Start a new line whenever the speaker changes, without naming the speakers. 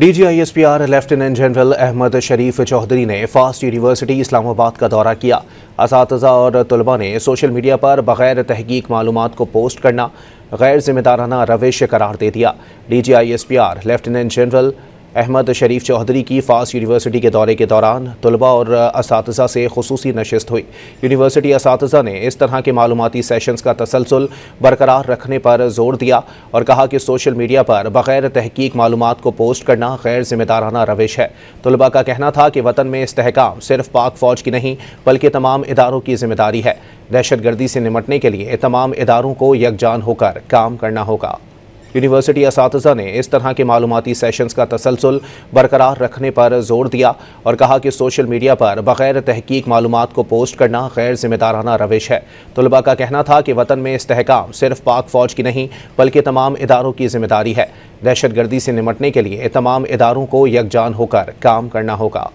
DGISPR lieutenant general Ahmad शरीफ चौधरी ने fast university Islamabad का दौरा किया। असातिज़ा और तलबा ने सोशल मीडिया पर बगैर तहकीक मालूमात को पोस्ट करना गैर जिम्मेदाराना रविश करार दे दिया। DGISPR लेफ्टिनेंट जनरल अहमद शरीफ चौधरी की फास्ट यूनिवर्सिटी के दौरे के दौरान तलबा और असातिज़ा से खुसूसी नशिस्त हुई। यूनिवर्सिटी असातिज़ा ने इस तरह के मालूमाती सेशंस का तसलसल बरकरार रखने पर जोर दिया और कहा कि सोशल मीडिया पर बगैर तहकीक मालूमात को पोस्ट करना गैर जिम्मेदाराना रविश है। तलबा का कहना था कि वतन में इस्तेहकाम सिर्फ पाक फ़ौज की नहीं बल्कि तमाम इदारों की जिम्मेदारी है। दहशतगर्दी से निपटने के लिए तमाम इदारों को यकजान होकर काम करना होगा। यूनिवर्सिटी असातिज़ा ने इस तरह के मालूमाती सेशंस का तसलसल बरकरार रखने पर जोर दिया और कहा कि सोशल मीडिया पर बगैर तहकीक मालूमात को पोस्ट करना गैर जिम्मेदाराना रविश है। तलबा का कहना था कि वतन में इस्तेहकाम सिर्फ पाक फ़ौज की नहीं बल्कि तमाम इदारों की जिम्मेदारी है। दहशतगर्दी से निपटने के लिए तमाम इदारों को यकजान होकर काम करना होगा।